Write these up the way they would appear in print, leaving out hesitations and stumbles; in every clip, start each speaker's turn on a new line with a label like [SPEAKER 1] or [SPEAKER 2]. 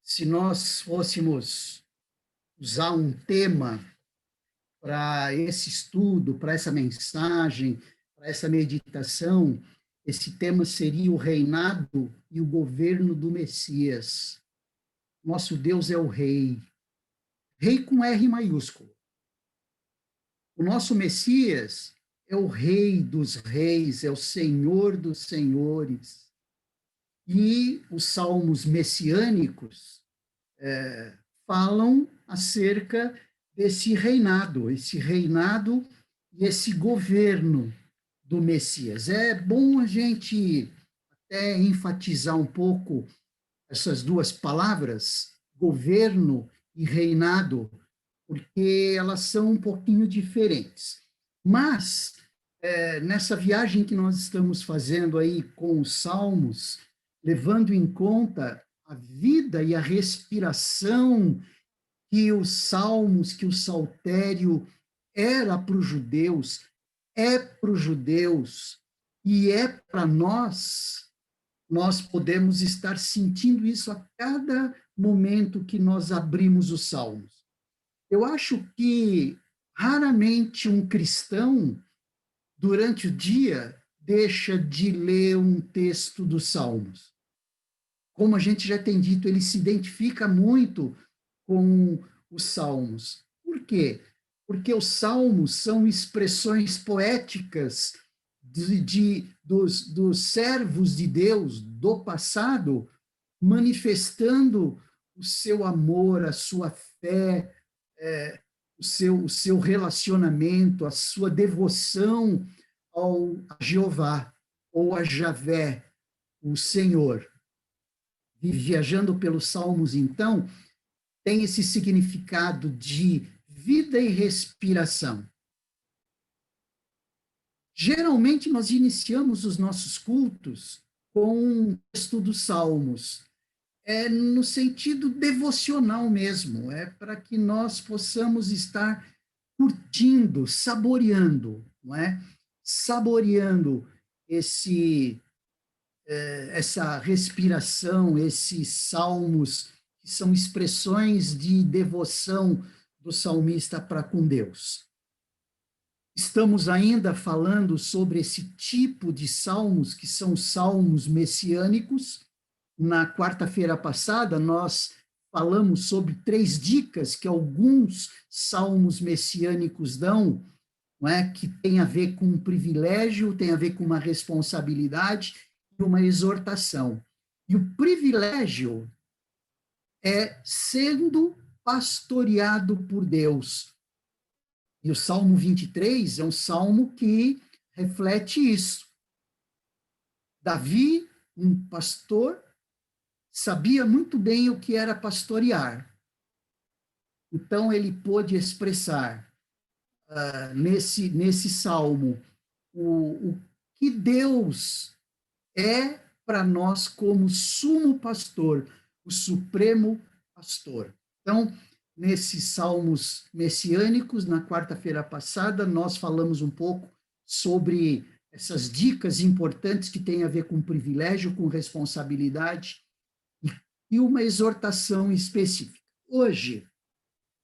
[SPEAKER 1] Se nós fôssemos usar um tema para esse estudo, para essa mensagem, para essa meditação, esse tema seria o reinado e o governo do Messias. Nosso Deus é o Rei, Rei com R maiúsculo. O nosso Messias é o Rei dos Reis, é o Senhor dos Senhores. E os salmos messiânicos falam acerca desse reinado e esse governo do Messias. É bom a gente até enfatizar um pouco essas duas palavras, governo e reinado, porque elas são um pouquinho diferentes. Mas, nessa viagem que nós estamos fazendo aí com os Salmos, levando em conta a vida e a respiração que os Salmos, que o Saltério era para os judeus, é para os judeus e é para nós, nós podemos estar sentindo isso a cada momento que nós abrimos os Salmos. Eu acho que raramente um cristão, durante o dia, deixa de ler um texto dos Salmos. Como a gente já tem dito, ele se identifica muito com os Salmos. Por quê? Porque os Salmos são expressões poéticas dos servos de Deus do passado, manifestando o seu amor, a sua fé, o seu relacionamento, a sua devoção a Jeová, ou a Javé, o Senhor. Viajando pelos Salmos, então, tem esse significado de vida e respiração. Geralmente, nós iniciamos os nossos cultos com o texto dos Salmos, no sentido devocional mesmo, para que nós possamos estar curtindo, saboreando, não é? Saboreando essa respiração, esses salmos, que são expressões de devoção do salmista para com Deus. Estamos ainda falando sobre esse tipo de salmos, que são salmos messiânicos. Na quarta-feira passada, nós falamos sobre 3 dicas que alguns salmos messiânicos dão, não é? Que tem a ver com um privilégio, tem a ver com uma responsabilidade e uma exortação. E o privilégio é sendo pastoreado por Deus. E o Salmo 23 é um salmo que reflete isso. Davi, um pastor, sabia muito bem o que era pastorear. Então, ele pôde expressar nesse salmo o que Deus é para nós como sumo pastor, o supremo pastor. Então, nesses salmos messiânicos, na quarta-feira passada, nós falamos um pouco sobre essas dicas importantes que têm a ver com privilégio, com responsabilidade e uma exortação específica. Hoje,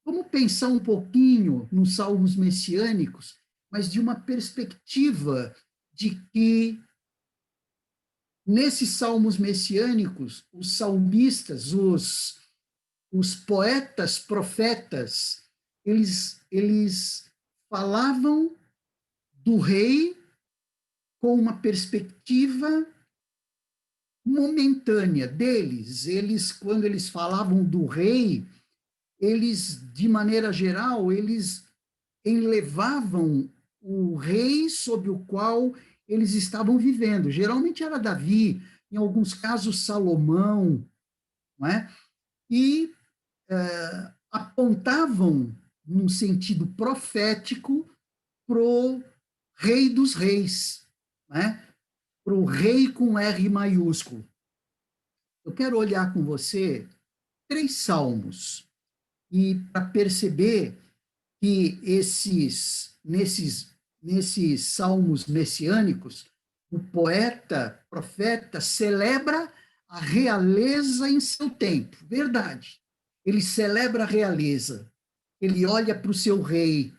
[SPEAKER 1] vamos pensar um pouquinho nos salmos messiânicos, mas de uma perspectiva de que nesses salmos messiânicos, os salmistas, os poetas, profetas, eles falavam do rei com uma perspectiva momentânea deles. Quando eles falavam do rei, eles, de maneira geral, eles elevavam o rei sobre o qual eles estavam vivendo. Geralmente era Davi, em alguns casos Salomão, não é? E apontavam, num sentido profético, para o rei dos reis, né? Para o rei com R maiúsculo. Eu quero olhar com você 3 salmos, e para perceber que nesses salmos messiânicos, o poeta, profeta, celebra a realeza em seu tempo, verdade. Ele celebra a realeza, ele olha para o seu rei,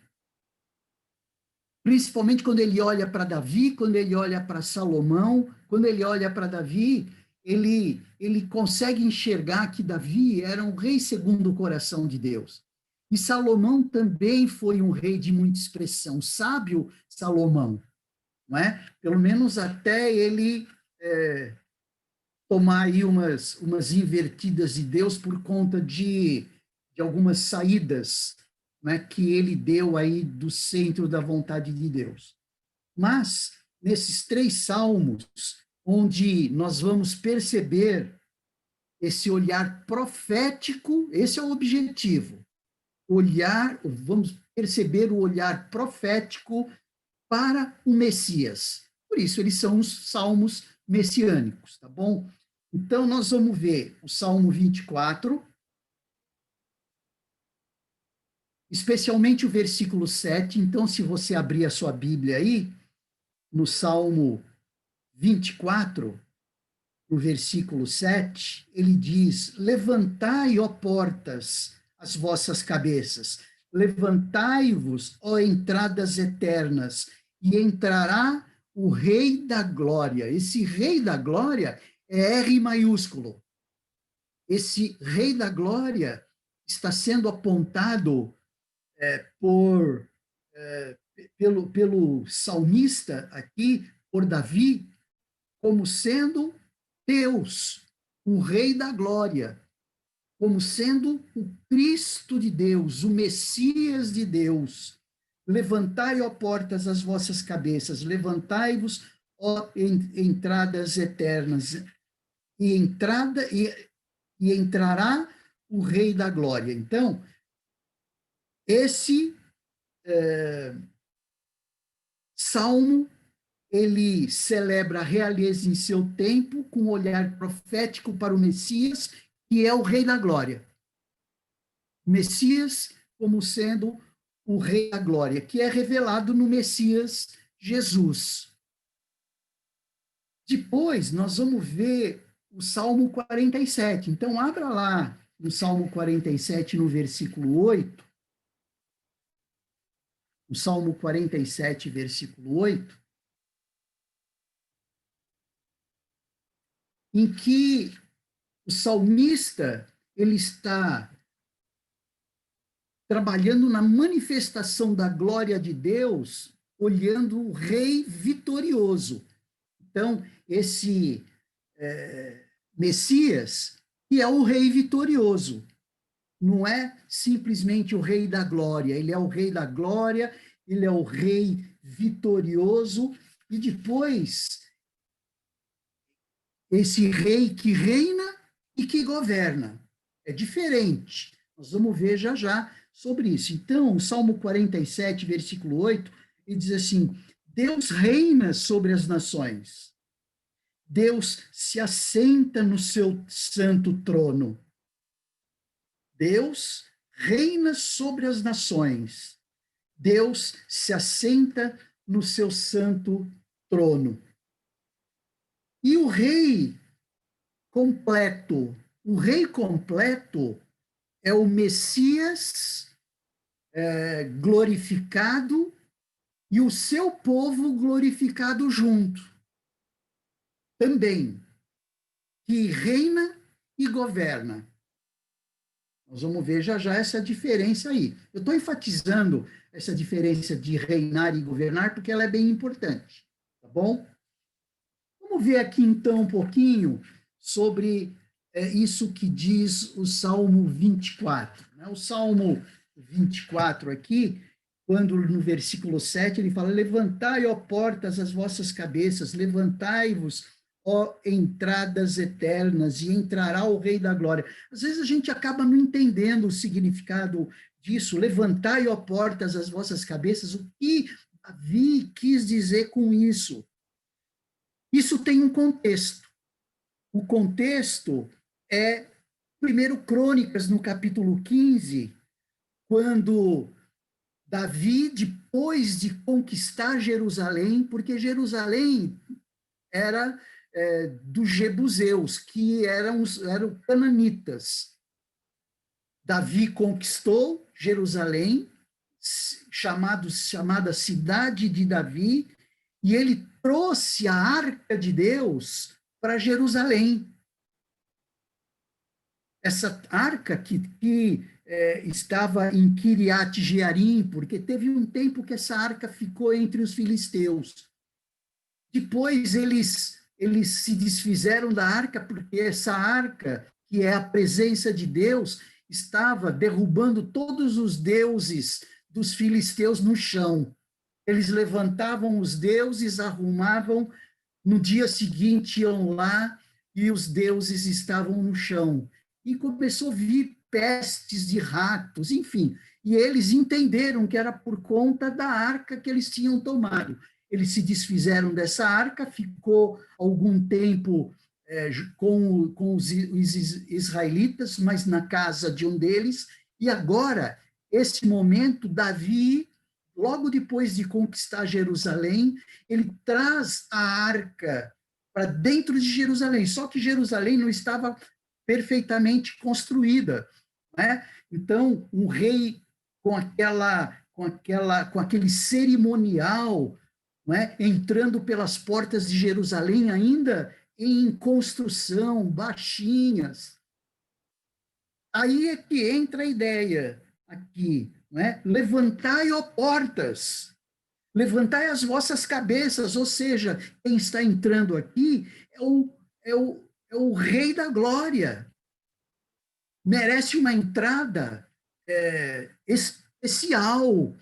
[SPEAKER 1] principalmente quando ele olha para Davi, quando ele olha para Salomão, quando ele olha para Davi, ele consegue enxergar que Davi era um rei segundo o coração de Deus. E Salomão também foi um rei de muita expressão, sábio Salomão, não é? Pelo menos até ele tomar aí umas invertidas de Deus por conta de algumas saídas, né, que ele deu aí do centro da vontade de Deus. Mas, nesses 3 salmos, onde nós vamos perceber esse olhar profético, esse é o objetivo, vamos perceber o olhar profético para o Messias. Por isso, eles são os salmos messiânicos, tá bom? Então, nós vamos ver o Salmo 24, especialmente o versículo 7. Então, se você abrir a sua Bíblia aí, no Salmo 24, no versículo 7, ele diz: levantai, ó portas, as vossas cabeças, levantai-vos, ó entradas eternas, e entrará o Rei da Glória. Esse Rei da Glória é R maiúsculo. Esse Rei da Glória está sendo apontado por pelo salmista aqui, por Davi, como sendo Deus, o Rei da Glória, como sendo o Cristo de Deus, o Messias de Deus. Levantai, ó portas, as vossas cabeças, levantai-vos, ó entradas eternas, e entrará o Rei da Glória. Então, esse salmo, ele celebra a realeza em seu tempo, com um olhar profético para o Messias, que é o Rei da Glória. O Messias como sendo o Rei da Glória, que é revelado no Messias Jesus. Depois, nós vamos ver o Salmo 47. Então, abra lá no Salmo 47, no versículo 8. O Salmo 47, versículo 8. Em que o salmista ele está trabalhando na manifestação da glória de Deus, olhando o rei vitorioso. Então, esse Messias, que é o rei vitorioso, não é simplesmente o rei da glória, ele é o rei da glória, ele é o rei vitorioso, e depois esse rei que reina e que governa. É diferente. Nós vamos ver já já sobre isso. Então, o Salmo 47, versículo 8, ele diz assim: Deus reina sobre as nações. Deus se assenta no seu santo trono. Deus reina sobre as nações. Deus se assenta no seu santo trono. E o rei completo é o Messias glorificado e o seu povo glorificado junto. Também, que reina e governa. Nós vamos ver já já essa diferença aí. Eu estou enfatizando essa diferença de reinar e governar porque ela é bem importante, tá bom? Vamos ver aqui então um pouquinho sobre isso que diz o Salmo 24. Né? O Salmo 24 aqui, quando no versículo 7 ele fala: levantai, ó portas, as vossas cabeças, levantai-vos, ó entradas eternas, e entrará o Rei da Glória. Às vezes a gente acaba não entendendo o significado disso. Levantai, ó portas, as vossas cabeças. O que Davi quis dizer com isso? Isso tem um contexto. O contexto é, primeiro, Crônicas, no capítulo 15, quando Davi, depois de conquistar Jerusalém, porque Jerusalém era dos jebuseus, que eram cananitas. Davi conquistou Jerusalém, chamada Cidade de Davi, e ele trouxe a Arca de Deus para Jerusalém. Essa arca que estava em Kiriat Jearim, porque teve um tempo que essa arca ficou entre os filisteus. Depois eles se desfizeram da arca, porque essa arca, que é a presença de Deus, estava derrubando todos os deuses dos filisteus no chão. Eles levantavam os deuses, arrumavam, no dia seguinte iam lá e os deuses estavam no chão. E começou a vir pestes de ratos, enfim. E eles entenderam que era por conta da arca que eles tinham tomado. Eles se desfizeram dessa arca, ficou algum tempo com os israelitas, mas na casa de um deles, e agora, esse momento, Davi, logo depois de conquistar Jerusalém, ele traz a arca para dentro de Jerusalém, só que Jerusalém não estava perfeitamente construída, né? Então, um rei com aquele cerimonial, né, entrando pelas portas de Jerusalém ainda em construção, baixinhas. Aí é que entra a ideia aqui, né? Levantai, ó portas, levantai as vossas cabeças, ou seja, quem está entrando aqui é o Rei da Glória. Merece uma entrada especial,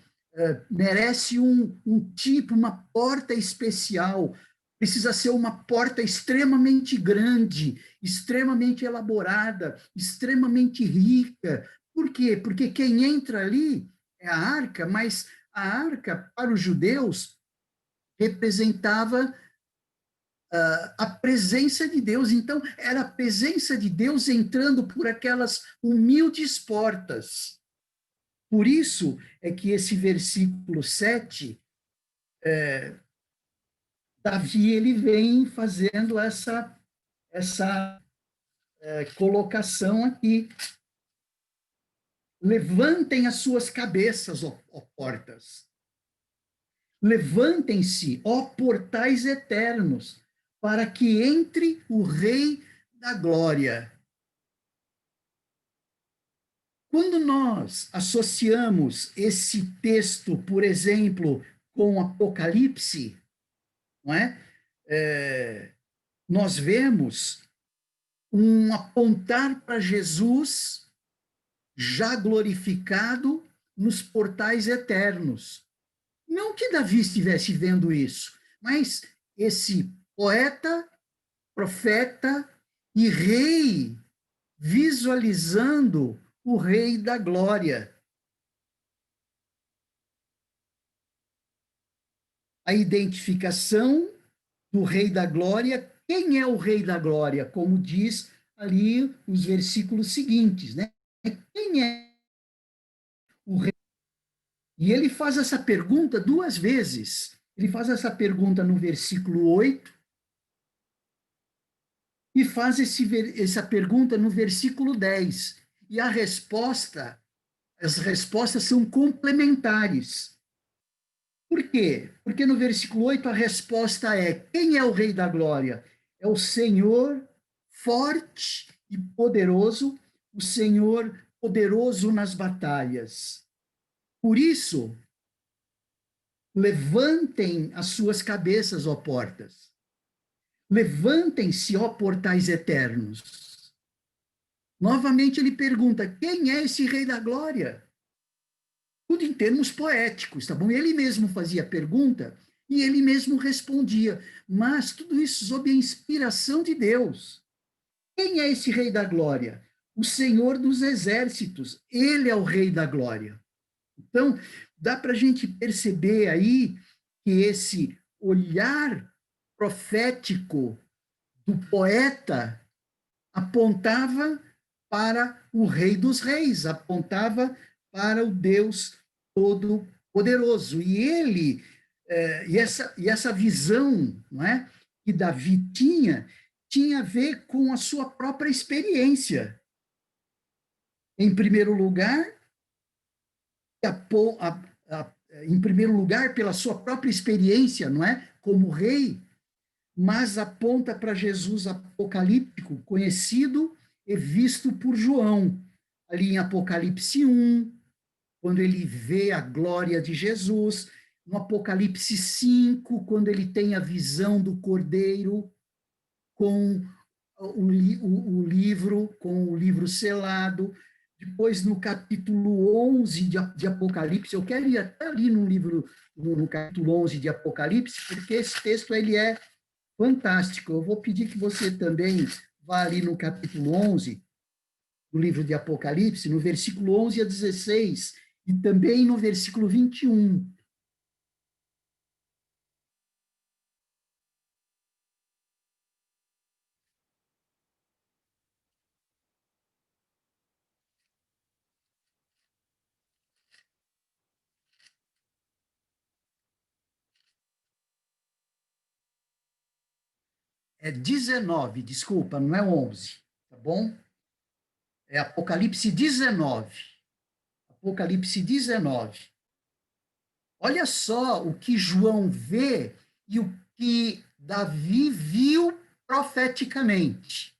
[SPEAKER 1] merece um tipo, uma porta especial. Precisa ser uma porta extremamente grande, extremamente elaborada, extremamente rica. Por quê? Porque quem entra ali é a arca, mas a arca, para os judeus, representava a presença de Deus. Então, era a presença de Deus entrando por aquelas humildes portas. Por isso é que esse versículo 7, Davi ele vem fazendo essa colocação aqui. Levantem as suas cabeças, ó portas. Levantem-se, ó portais eternos, para que entre o Rei da Glória. Quando nós associamos esse texto, por exemplo, com Apocalipse, não é? Nós vemos um apontar para Jesus já glorificado nos portais eternos. Não que Davi estivesse vendo isso, mas esse poeta, profeta e rei visualizando o Rei da Glória. A identificação do Rei da Glória. Quem é o Rei da Glória? Como diz ali os versículos seguintes, né? Quem é o Rei? E ele faz essa pergunta duas vezes. Ele faz essa pergunta no versículo 8 e faz essa pergunta no versículo 10. E as respostas são complementares. Por quê? Porque no versículo 8 a resposta é: quem é o Rei da Glória? É o Senhor forte e poderoso, o Senhor poderoso nas batalhas. Por isso, levantem as suas cabeças, ó portas. Levantem-se, ó portais eternos. Novamente ele pergunta: quem é esse Rei da Glória? Tudo em termos poéticos, tá bom? Ele mesmo fazia pergunta e ele mesmo respondia, mas tudo isso sob a inspiração de Deus. Quem é esse Rei da Glória? O Senhor dos Exércitos. Ele é o Rei da Glória. Então, dá para a gente perceber aí que esse olhar profético do poeta apontava para o Rei dos Reis, apontava para o Deus Todo-Poderoso. E ele, e essa visão, não é? que Davi tinha a ver com a sua própria experiência. Em primeiro lugar, em primeiro lugar, pela sua própria experiência, não é? Como rei, mas aponta para Jesus apocalíptico, conhecido e visto por João, ali em Apocalipse 1, quando ele vê a glória de Jesus, no Apocalipse 5, quando ele tem a visão do Cordeiro com com o livro selado. Depois, no capítulo 11 de Apocalipse, eu quero ir até ali no capítulo 11 de Apocalipse, porque esse texto ele é fantástico. Eu vou pedir que você também vá ali no capítulo 11 do livro de Apocalipse, no versículo 11 a 16, e também no versículo 21. É 19, desculpa, não é 11, tá bom? É Apocalipse 19. Apocalipse 19. Olha só o que João vê e o que Davi viu profeticamente.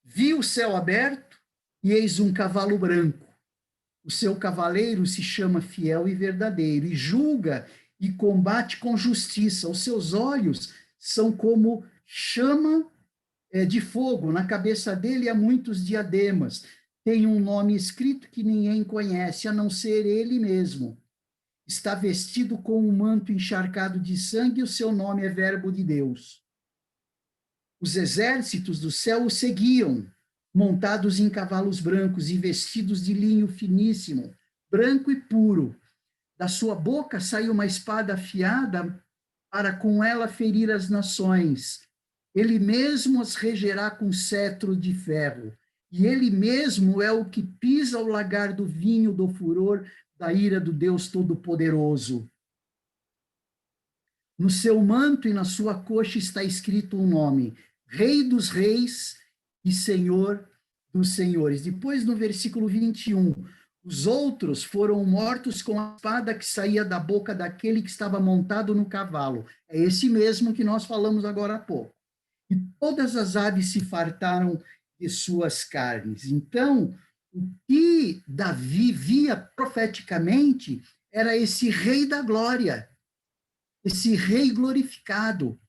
[SPEAKER 1] Viu o céu aberto e eis um cavalo branco. O seu cavaleiro se chama Fiel e Verdadeiro e julga e combate com justiça. Os seus olhos são como chama de fogo. Na cabeça dele há muitos diademas. Tem um nome escrito que ninguém conhece, a não ser ele mesmo. Está vestido com um manto encharcado de sangue e o seu nome é Verbo de Deus. Os exércitos do céu o seguiam, montados em cavalos brancos e vestidos de linho finíssimo, branco e puro. Da sua boca saiu uma espada afiada para com ela ferir as nações. Ele mesmo as regerá com cetro de ferro. E ele mesmo é o que pisa o lagar do vinho do furor da ira do Deus Todo-Poderoso. No seu manto e na sua coxa está escrito um nome: Rei dos Reis e Senhor dos Senhores. Depois, no versículo 21, os outros foram mortos com a espada que saía da boca daquele que estava montado no cavalo. É esse mesmo que nós falamos agora há pouco. E todas as aves se fartaram de suas carnes. Então, o que Davi via profeticamente era esse rei da glória, esse rei glorificado,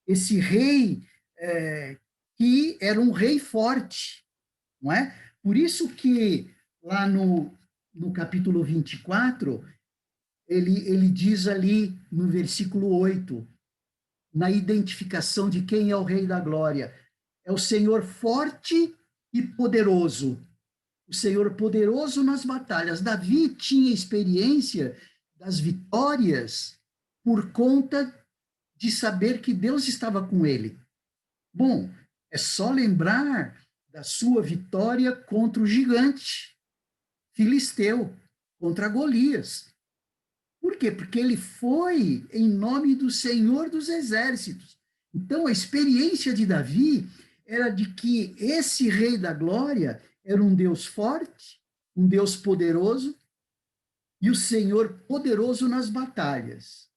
[SPEAKER 1] esse rei que era um rei forte, não é? Por isso que lá no capítulo 24, ele diz ali no versículo 8, na identificação de quem é o rei da glória, é o Senhor forte e poderoso, o Senhor poderoso nas batalhas. Davi tinha experiência das vitórias por conta de saber que Deus estava com ele. Bom, é só lembrar da sua vitória contra o gigante filisteu, contra Golias. Por quê? Porque ele foi em nome do Senhor dos Exércitos. Então, a experiência de Davi era de que esse rei da glória era um Deus forte, um Deus poderoso, e o Senhor poderoso nas batalhas.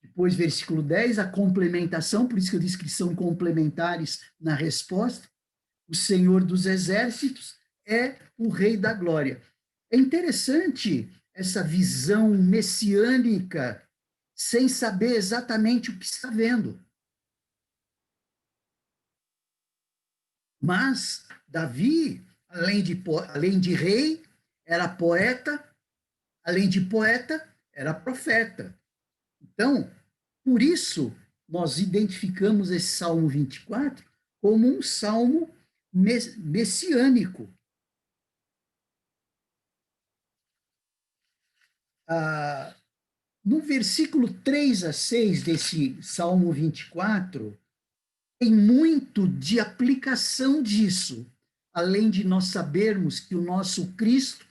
[SPEAKER 1] Depois, versículo 10, a complementação, por isso que eu disse que são complementares na resposta. O Senhor dos Exércitos é o Rei da Glória. É interessante essa visão messiânica, sem saber exatamente o que está vendo. Mas Davi, além de rei, era poeta, além de poeta, era profeta. Então, por isso, nós identificamos esse Salmo 24 como um salmo messiânico. No versículo 3 a 6 desse Salmo 24, tem muito de aplicação disso, além de nós sabermos que o nosso Cristo,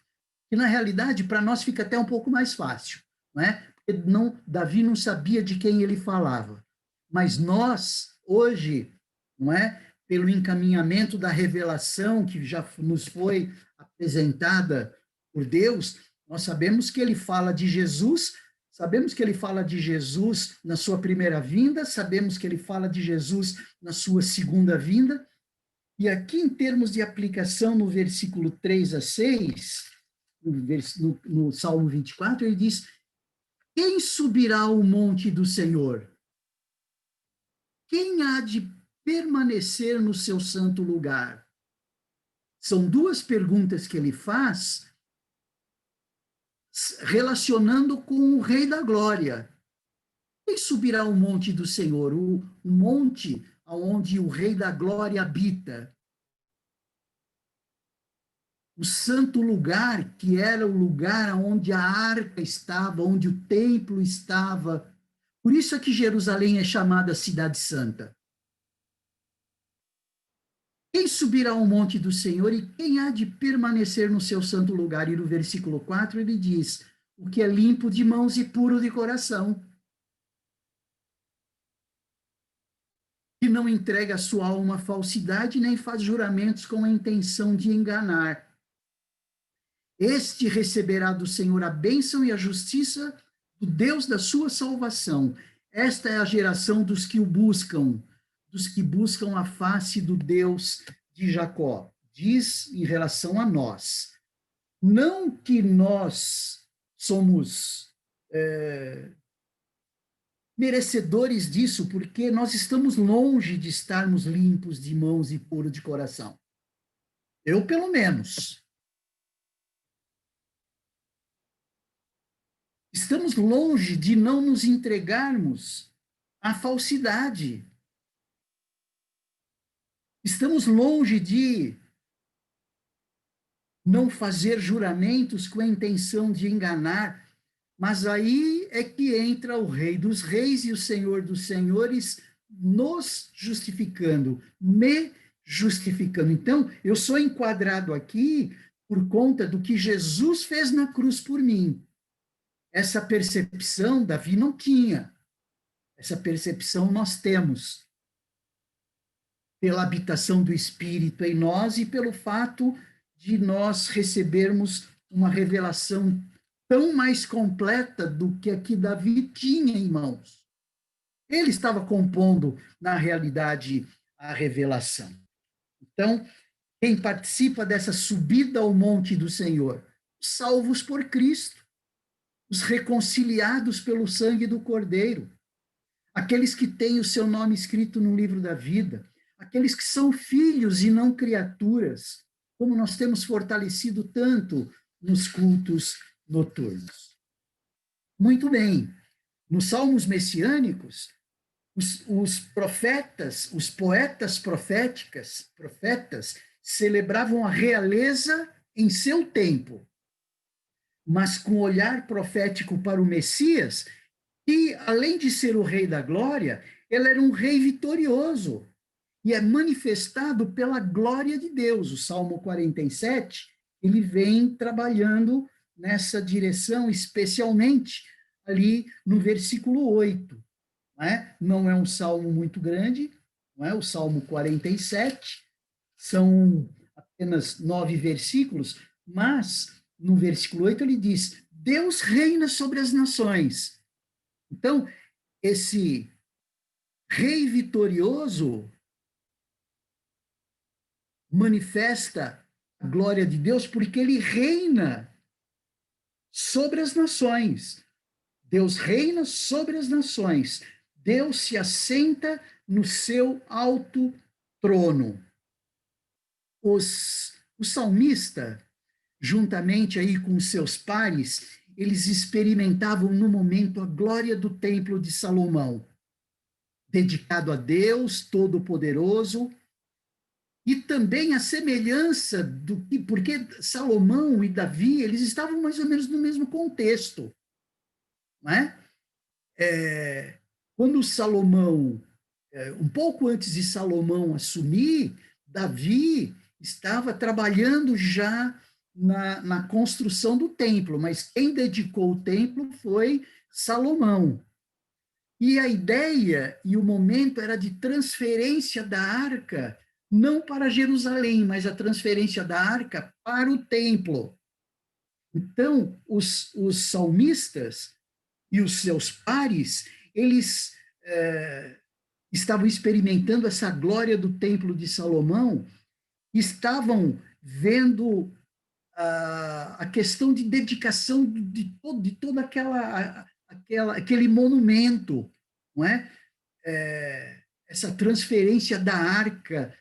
[SPEAKER 1] que na realidade para nós fica até um pouco mais fácil, não é? Porque Davi não sabia de quem ele falava, Mas nós, hoje, não é? Pelo encaminhamento da revelação que já nos foi apresentada por Deus, nós sabemos que ele fala de Jesus, sabemos que ele fala de Jesus na sua primeira vinda, sabemos que ele fala de Jesus na sua segunda vinda, e aqui em termos de aplicação no versículo 3 a 6, no Salmo 24, ele diz: quem subirá ao monte do Senhor? Quem há de permanecer no seu santo lugar? São duas perguntas que ele faz, relacionando com o Rei da Glória. Quem subirá ao monte do Senhor? O monte onde o Rei da Glória habita. O santo lugar, que era o lugar onde a arca estava, onde o templo estava. Por isso é que Jerusalém é chamada Cidade Santa. Quem subirá ao monte do Senhor e quem há de permanecer no seu santo lugar? E no versículo 4 ele diz: o que é limpo de mãos e puro de coração, que não entrega a sua alma à falsidade, nem faz juramentos com a intenção de enganar. Este receberá do Senhor a bênção e a justiça do Deus da sua salvação. Esta é a geração dos que o buscam, dos que buscam a face do Deus de Jacó. Diz em relação a nós. Não que nós somos merecedores disso, porque nós estamos longe de estarmos limpos de mãos e puros de coração. Eu, pelo menos. Estamos longe de não nos entregarmos à falsidade. Estamos longe de não fazer juramentos com a intenção de enganar, mas aí é que entra o Rei dos Reis e o Senhor dos Senhores nos justificando, me justificando. Então, eu sou enquadrado aqui por conta do que Jesus fez na cruz por mim. Essa percepção Davi não tinha. Essa percepção nós temos pela habitação do Espírito em nós e pelo fato de nós recebermos uma revelação tão mais completa do que a que Davi tinha em mãos. Ele estava compondo, na realidade, a revelação. Então, quem participa dessa subida ao monte do Senhor? Os salvos por Cristo, os reconciliados pelo sangue do Cordeiro, aqueles que têm o seu nome escrito no livro da vida, aqueles que são filhos e não criaturas, como nós temos fortalecido tanto nos cultos noturnos. Muito bem, nos salmos messiânicos, os profetas, os poetas profetas, celebravam a realeza em seu tempo, mas com olhar profético para o Messias, que, além de ser o Rei da Glória, ele era um rei vitorioso, e é manifestado pela glória de Deus. O Salmo 47, ele vem trabalhando nessa direção, especialmente ali no versículo 8. Não é um salmo muito grande, não é? O Salmo 47, são apenas 9 versículos, mas no versículo 8 ele diz: Deus reina sobre as nações. Então, esse rei vitorioso manifesta a glória de Deus porque ele reina sobre as nações. Deus reina sobre as nações. Deus se assenta no seu alto trono. O salmista, juntamente aí com seus pares, eles experimentavam no momento a glória do templo de Salomão, dedicado a Deus Todo-Poderoso, e também a semelhança do que, porque Salomão e Davi, eles estavam mais ou menos no mesmo contexto, não é? Quando Salomão, um pouco antes de Salomão assumir, Davi estava trabalhando já na construção do templo, mas quem dedicou o templo foi Salomão. E a ideia e o momento era de transferência da arca, não para Jerusalém, mas a transferência da arca para o templo. Então, os salmistas e os seus pares, eles estavam experimentando essa glória do templo de Salomão, estavam vendo a questão de dedicação de todo aquele monumento, não é? Essa transferência da arca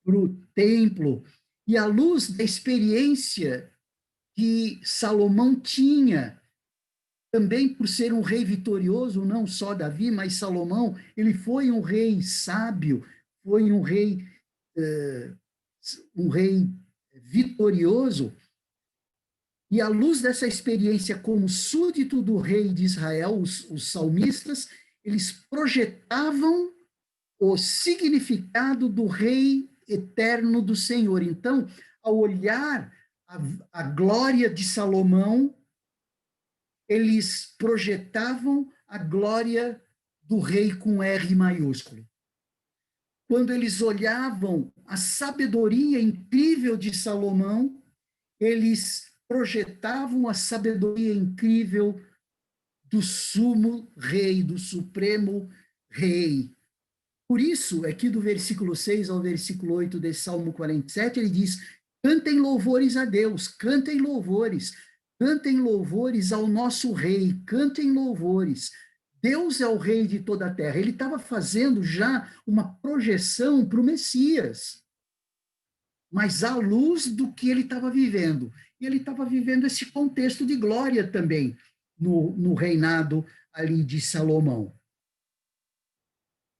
[SPEAKER 1] para o templo, e à luz da experiência que Salomão tinha, também por ser um rei vitorioso, não só Davi, mas Salomão, ele foi um rei sábio, foi um rei vitorioso, e à luz dessa experiência como súdito do rei de Israel, os salmistas, eles projetavam o significado do rei eterno do Senhor. Então, ao olhar a glória de Salomão, eles projetavam a glória do rei com R maiúsculo. Quando eles olhavam a sabedoria incrível de Salomão, eles projetavam a sabedoria incrível do sumo rei, do supremo rei. Por isso, aqui do versículo 6 ao versículo 8 desse Salmo 47, ele diz: cantem louvores a Deus, cantem louvores ao nosso rei, cantem louvores. Deus é o rei de toda a terra. Ele estava fazendo já uma projeção para o Messias, mas à luz do que ele estava vivendo. E ele estava vivendo esse contexto de glória também no reinado ali de Salomão.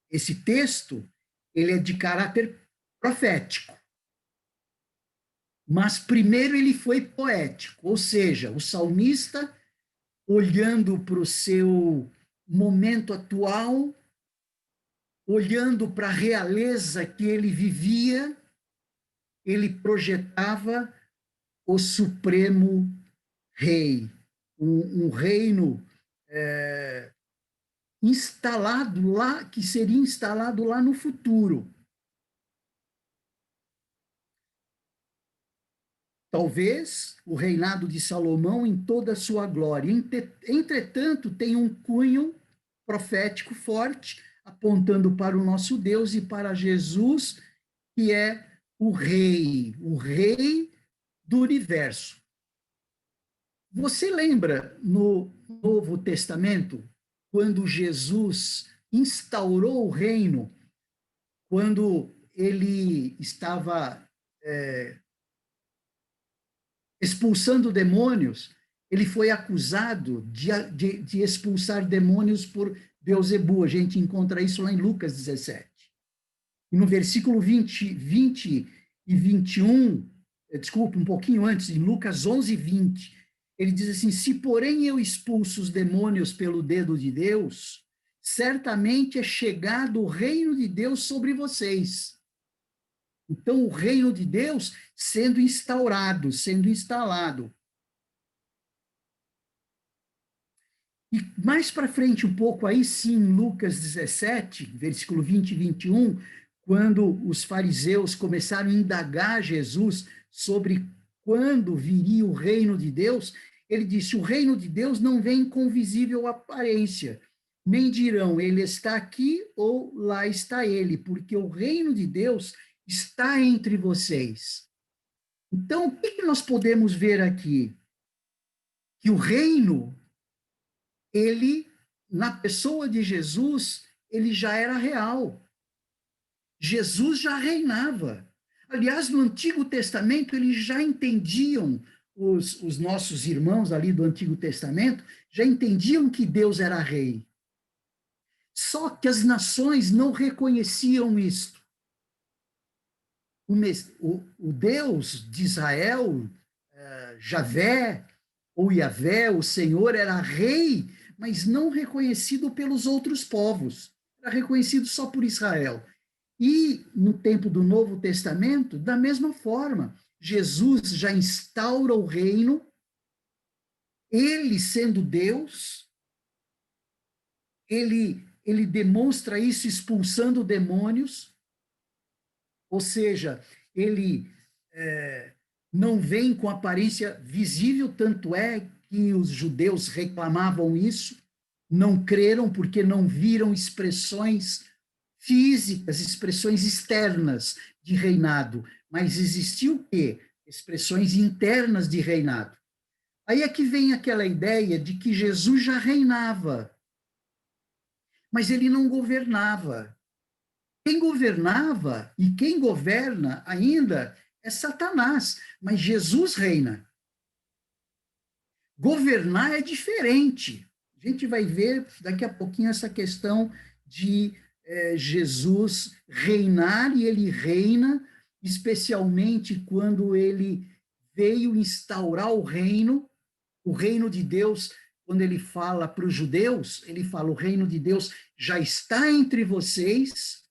[SPEAKER 1] Esse texto, ele é de caráter profético. Mas primeiro ele foi poético, ou seja, o salmista, olhando para o seu momento atual, olhando para a realeza que ele vivia, ele projetava o supremo rei, um reino instalado lá, que seria instalado lá no futuro. Talvez o reinado de Salomão em toda a sua glória. Entretanto, tem um cunho profético forte, apontando para o nosso Deus e para Jesus, que é o rei do universo. Você lembra no Novo Testamento, quando Jesus instaurou o reino, quando ele estava expulsando demônios, ele foi acusado de expulsar demônios por Beelzebu. A gente encontra isso lá em Lucas 17. E no versículo 20 e 21, desculpa, um pouquinho antes, em Lucas 11, 20, ele diz assim: se porém eu expulso os demônios pelo dedo de Deus, certamente é chegado o reino de Deus sobre vocês. Então, o reino de Deus sendo instaurado, sendo instalado. E mais para frente um pouco, aí sim, em Lucas 17, versículo 20 e 21, quando os fariseus começaram a indagar Jesus sobre quando viria o reino de Deus, ele disse: o reino de Deus não vem com visível aparência, nem dirão, ele está aqui ou lá está ele, porque o reino de Deus está entre vocês. Então, o que nós podemos ver aqui? Que o reino, ele, na pessoa de Jesus, ele já era real. Jesus já reinava. Aliás, no Antigo Testamento, eles já entendiam, os nossos irmãos ali do Antigo Testamento, já entendiam que Deus era rei. Só que as nações não reconheciam isto. O Deus de Israel, Javé, ou Yahvé, o Senhor, era rei, mas não reconhecido pelos outros povos. Era reconhecido só por Israel. E no tempo do Novo Testamento, da mesma forma, Jesus já instaura o reino, ele sendo Deus, ele demonstra isso expulsando demônios, ou seja, ele não vem com aparência visível, tanto é que os judeus reclamavam isso, não creram porque não viram expressões físicas, expressões externas de reinado, mas existia o quê? Expressões internas de reinado. Aí é que vem aquela ideia de que Jesus já reinava, mas ele não governava. Quem governava e quem governa ainda é Satanás, mas Jesus reina. Governar é diferente. A gente vai ver daqui a pouquinho essa questão de Jesus reinar, e ele reina, especialmente quando ele veio instaurar o reino de Deus. Quando ele fala para os judeus, ele fala: o reino de Deus já está entre vocês.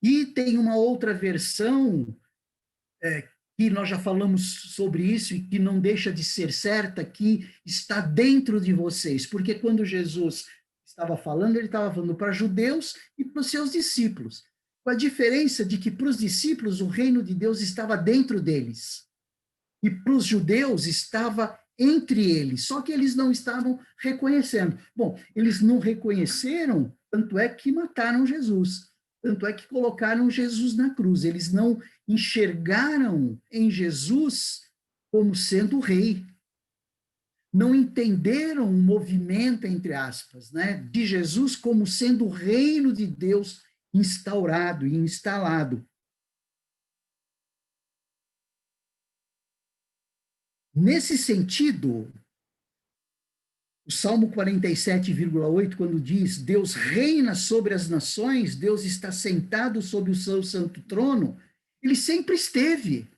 [SPEAKER 1] E tem uma outra versão, que nós já falamos sobre isso e que não deixa de ser certa, que está dentro de vocês, porque quando Jesus estava falando, ele estava falando para judeus e para os seus discípulos, com a diferença de que para os discípulos o reino de Deus estava dentro deles, e para os judeus estava entre eles, só que eles não estavam reconhecendo. Bom, eles não reconheceram, tanto é que mataram Jesus. Tanto é que colocaram Jesus na cruz. Eles não enxergaram em Jesus como sendo rei. Não entenderam o movimento, entre aspas, né, de Jesus como sendo o reino de Deus instaurado e instalado. Nesse sentido, o Salmo 47,8, quando diz: Deus reina sobre as nações, Deus está sentado sobre o seu santo trono, ele sempre esteve.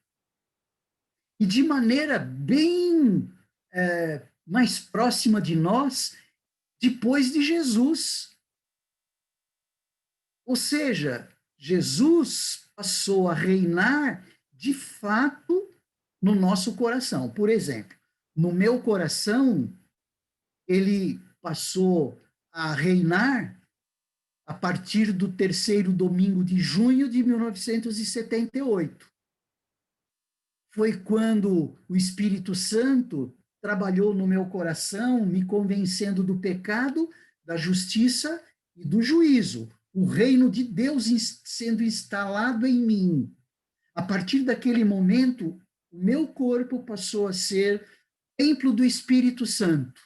[SPEAKER 1] E de maneira bem mais próxima de nós, depois de Jesus. Ou seja, Jesus passou a reinar de fato no nosso coração. Por exemplo, no meu coração, ele passou a reinar a partir do terceiro domingo de junho de 1978. Foi quando o Espírito Santo trabalhou no meu coração, me convencendo do pecado, da justiça e do juízo. O reino de Deus sendo instalado em mim. A partir daquele momento, o meu corpo passou a ser templo do Espírito Santo.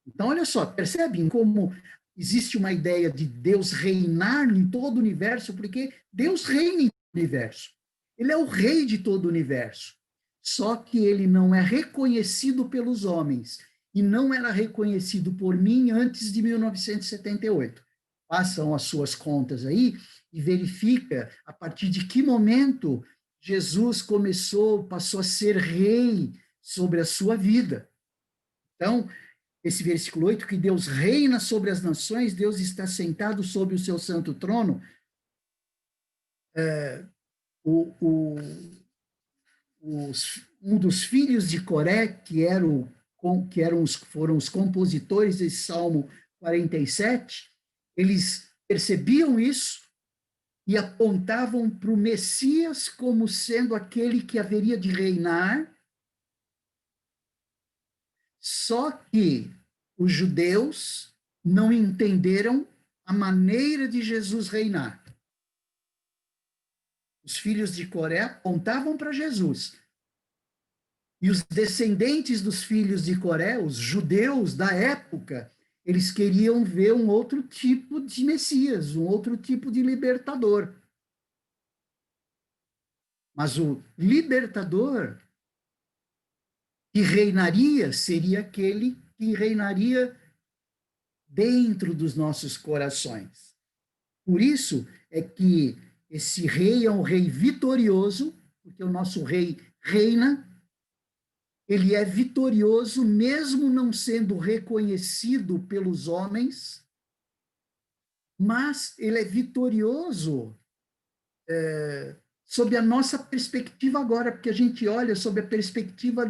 [SPEAKER 1] Então, olha só, percebem como existe uma ideia de Deus reinar em todo o universo, porque Deus reina em todo o universo. Ele é o rei de todo o universo. Só que ele não é reconhecido pelos homens, e não era reconhecido por mim antes de 1978. Façam as suas contas aí e verifica a partir de que momento Jesus passou a ser rei sobre a sua vida. Então, esse versículo 8, que Deus reina sobre as nações, Deus está sentado sobre o seu santo trono. Um dos filhos de Coré, foram os compositores desse Salmo 47, eles percebiam isso e apontavam para o Messias como sendo aquele que haveria de reinar. Só que os judeus não entenderam a maneira de Jesus reinar. Os filhos de Coré apontavam para Jesus. E os descendentes dos filhos de Coré, os judeus da época, eles queriam ver um outro tipo de Messias, um outro tipo de libertador. Mas o libertador que reinaria seria aquele que reinaria dentro dos nossos corações. Por isso é que esse rei é um rei vitorioso, porque o nosso rei reina, ele é vitorioso mesmo não sendo reconhecido pelos homens, mas ele é vitorioso sob a nossa perspectiva agora, porque a gente olha sob a perspectiva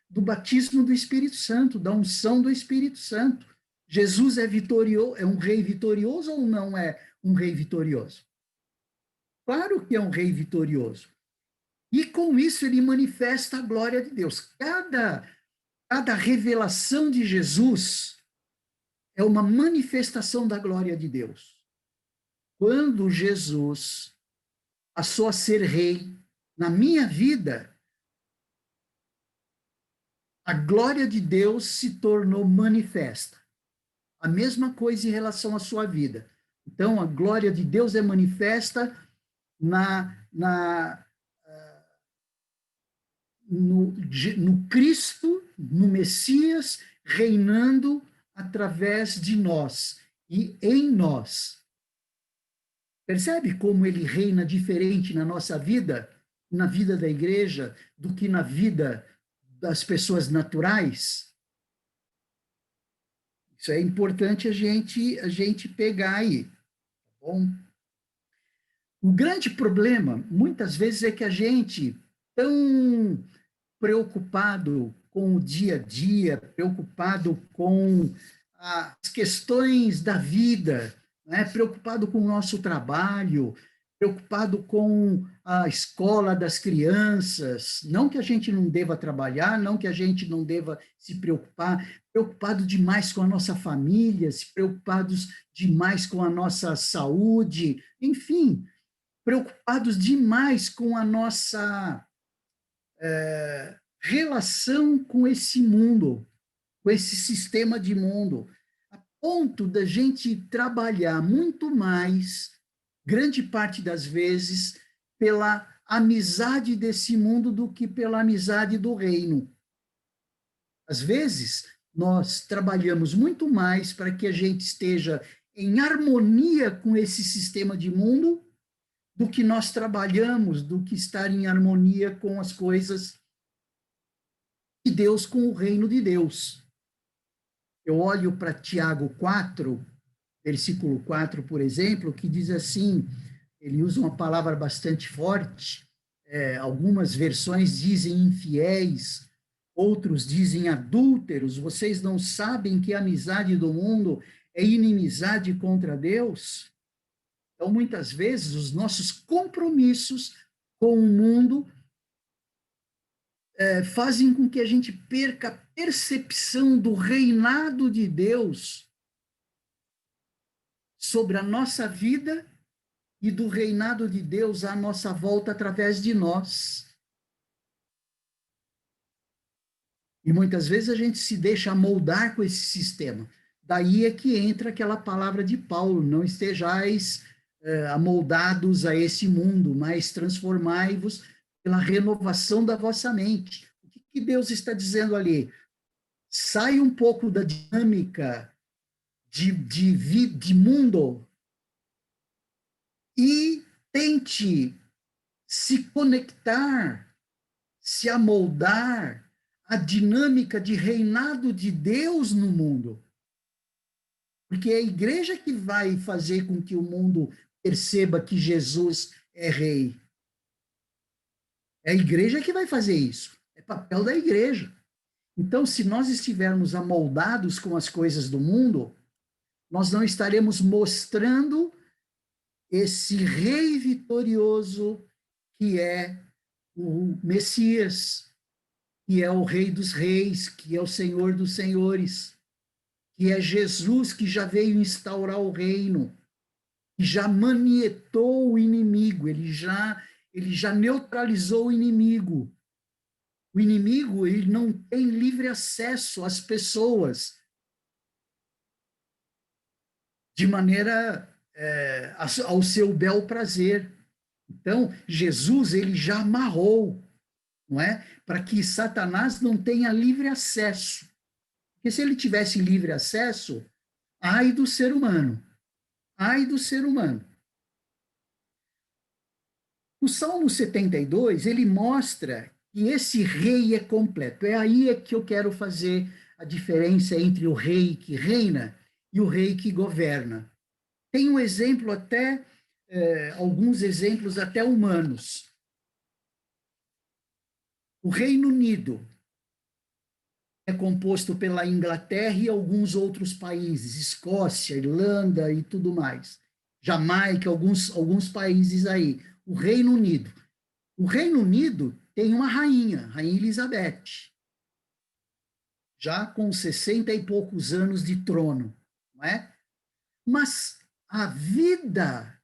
[SPEAKER 1] do batismo do Espírito Santo, da unção do Espírito Santo. Jesus é vitorioso, é um rei vitorioso ou não é um rei vitorioso? Claro que é um rei vitorioso. E com isso ele manifesta a glória de Deus. Cada revelação de Jesus é uma manifestação da glória de Deus. Quando Jesus passou a ser rei na minha vida, a glória de Deus se tornou manifesta. A mesma coisa em relação à sua vida. Então, a glória de Deus é manifesta no Cristo, no Messias, reinando através de nós e em nós. Percebe como ele reina diferente na nossa vida, na vida da igreja, do que na vida das pessoas naturais? Isso é importante a gente pegar aí, tá bom? O grande problema, muitas vezes, é que a gente, tão preocupado com o dia a dia, preocupado com as questões da vida, né? Preocupado com o nosso trabalho, preocupado com a escola das crianças. Não que a gente não deva trabalhar, não que a gente não deva se preocupar, preocupado demais com a nossa família, se preocupados demais com a nossa saúde, enfim, preocupados demais com a nossa relação com esse mundo, com esse sistema de mundo, a ponto da gente trabalhar muito mais, grande parte das vezes, pela amizade desse mundo do que pela amizade do reino. Às vezes, nós trabalhamos muito mais para que a gente esteja em harmonia com esse sistema de mundo do que nós trabalhamos, do que estar em harmonia com as coisas de Deus, com o reino de Deus. Eu olho para Tiago 4, versículo 4, por exemplo, que diz assim, ele usa uma palavra bastante forte, algumas versões dizem infiéis, outros dizem adúlteros, vocês não sabem que a amizade do mundo é inimizade contra Deus? Então, muitas vezes, os nossos compromissos com o mundo fazem com que a gente perca a percepção do reinado de Deus sobre a nossa vida e do reinado de Deus à nossa volta através de nós. E muitas vezes a gente se deixa moldar com esse sistema. Daí é que entra aquela palavra de Paulo, não estejais amoldados a esse mundo, mas transformai-vos pela renovação da vossa mente. O que Deus está dizendo ali? Sai um pouco da dinâmica de mundo e tente se conectar, se amoldar à dinâmica de reinado de Deus no mundo. Porque é a igreja que vai fazer com que o mundo perceba que Jesus é rei. É a igreja que vai fazer isso. É papel da igreja. Então, se nós estivermos amoldados com as coisas do mundo, nós não estaremos mostrando esse rei vitorioso que é o Messias, que é o Rei dos Reis, que é o Senhor dos Senhores, que é Jesus que já veio instaurar o reino, que já manietou o inimigo, ele já neutralizou o inimigo. O inimigo, ele não tem livre acesso às pessoas de maneira ao seu bel prazer. Então, Jesus, ele já amarrou, não é? Para que Satanás não tenha livre acesso. Porque se ele tivesse livre acesso, ai do ser humano. Ai do ser humano. O Salmo 72, ele mostra que esse rei é completo. É aí que eu quero fazer a diferença entre o rei que reina e o rei que governa. Tem um exemplo até, alguns exemplos até humanos. O Reino Unido. é composto pela Inglaterra e alguns outros países, Escócia, Irlanda e tudo mais. Jamaica, alguns países aí. O Reino Unido. O Reino Unido tem uma rainha, Rainha Elizabeth, já com 60 e poucos anos de trono, não é? Mas a vida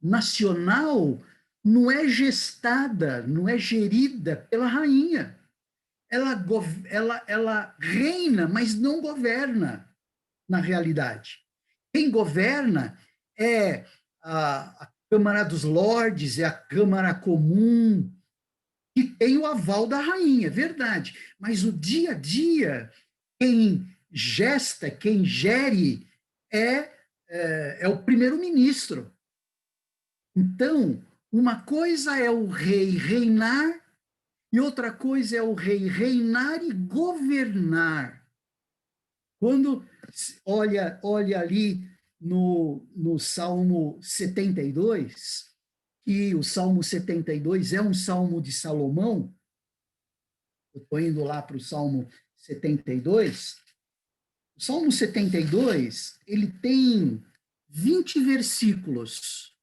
[SPEAKER 1] nacional não é gestada, não é gerida pela rainha. Ela reina, mas não governa, na realidade. Quem governa é a Câmara dos Lordes, é a Câmara Comum, que tem o aval da rainha, verdade. Mas o dia a dia, quem gesta, quem gere, é o primeiro-ministro. Então, uma coisa é o rei reinar e outra coisa é o rei reinar e governar. Quando olha ali no Salmo 72, que o Salmo 72 é um salmo de Salomão, eu estou indo lá para o Salmo 72, o Salmo 72, ele tem 20 versículos.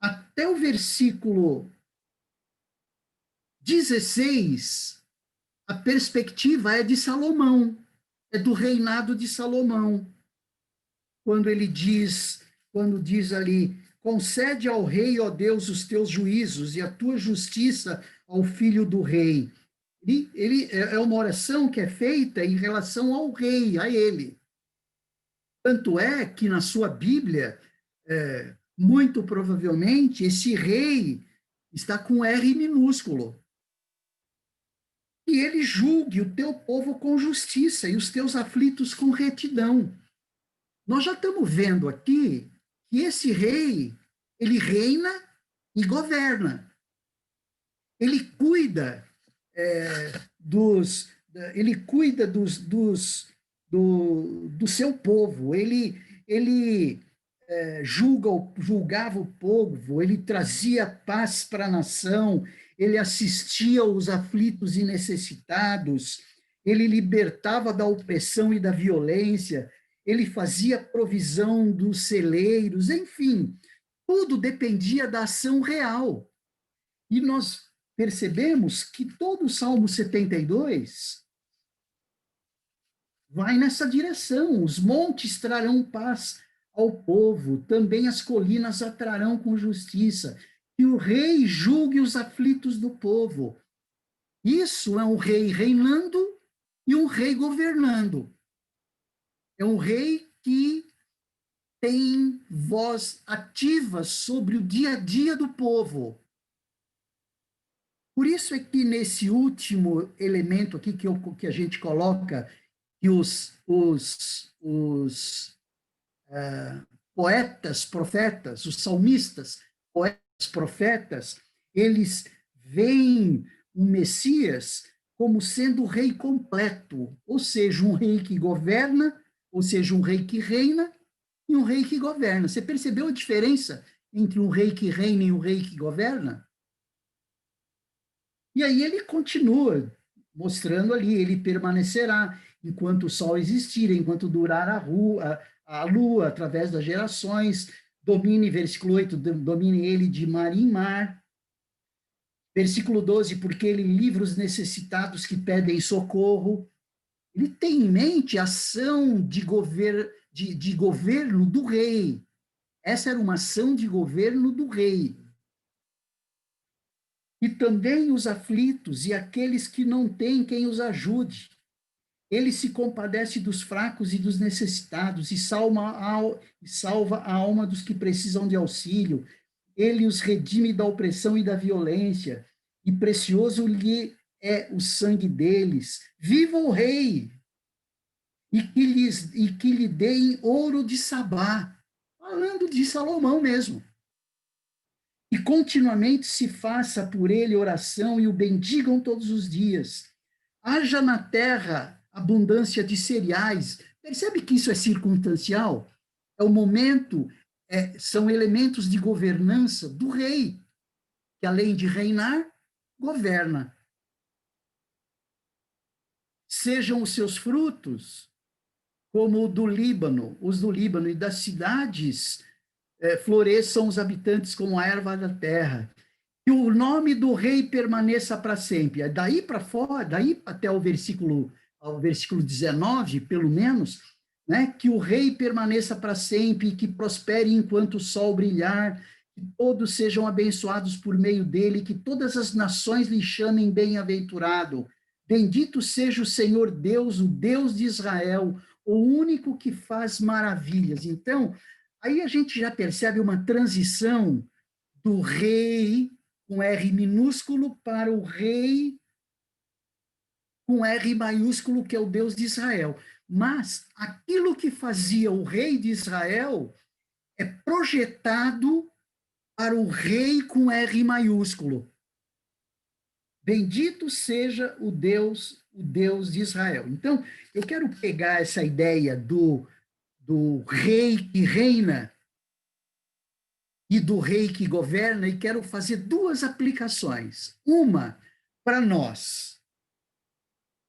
[SPEAKER 1] Até o versículo 16, a perspectiva é de Salomão, é do reinado de Salomão. Quando diz ali, concede ao rei, ó Deus, os teus juízos e a tua justiça ao filho do rei. Ele é uma oração que é feita em relação ao rei, a ele. Tanto é que na sua Bíblia, muito provavelmente, esse rei está com R minúsculo. E ele julgue o teu povo com justiça e os teus aflitos com retidão. Nós já estamos vendo aqui que esse rei, ele reina e governa. Ele cuida do seu povo, ele julgava o povo, ele trazia paz para a nação, ele assistia os aflitos e necessitados, ele libertava da opressão e da violência, ele fazia provisão dos celeiros, enfim, tudo dependia da ação real. E nós percebemos que todo o Salmo 72 vai nessa direção. Os montes trarão paz ao povo, também as colinas atrarão com justiça. Que o rei julgue os aflitos do povo. Isso é um rei reinando e um rei governando. É um rei que tem voz ativa sobre o dia a dia do povo. Por isso é que nesse último elemento aqui que a gente coloca, que os poetas, profetas, os salmistas, poetas, profetas, eles veem o Messias como sendo o rei completo, ou seja, um rei que governa, ou seja, um rei que reina e um rei que governa. Você percebeu a diferença entre um rei que reina e um rei que governa? E aí ele continua mostrando ali, ele permanecerá enquanto o sol existir, enquanto durar a lua, através das gerações, domine, versículo 8, domine ele de mar em mar. Versículo 12, porque ele livra os necessitados que pedem socorro. Ele tem em mente a ação de governo do rei. Essa era uma ação de governo do rei. E também os aflitos e aqueles que não têm quem os ajude. Ele se compadece dos fracos e dos necessitados e salva a alma dos que precisam de auxílio. Ele os redime da opressão e da violência, e precioso lhe é o sangue deles. Viva o rei! E que lhe deem ouro de Sabá, falando de Salomão mesmo. E continuamente se faça por ele oração e o bendigam todos os dias. Haja na terra abundância de cereais. Percebe que isso é circunstancial? É o momento, são elementos de governança do rei, que além de reinar, governa. sejam os seus frutos como o do Líbano, os do Líbano, e das cidades floresçam os habitantes como a erva da terra. Que o nome do rei permaneça para sempre. Daí para fora, daí até ao versículo 19, pelo menos, né, que o rei permaneça para sempre, que prospere enquanto o sol brilhar, que todos sejam abençoados por meio dele, que todas as nações lhe chamem bem-aventurado. Bendito seja o Senhor Deus, o Deus de Israel, o único que faz maravilhas. Então, aí a gente já percebe uma transição do rei com R minúsculo para o rei com R maiúsculo, que é o Deus de Israel. Mas aquilo que fazia o rei de Israel é projetado para o rei com R maiúsculo. Bendito seja o Deus de Israel. Então, eu quero pegar essa ideia do rei que reina e do rei que governa e quero fazer duas aplicações. Uma para nós.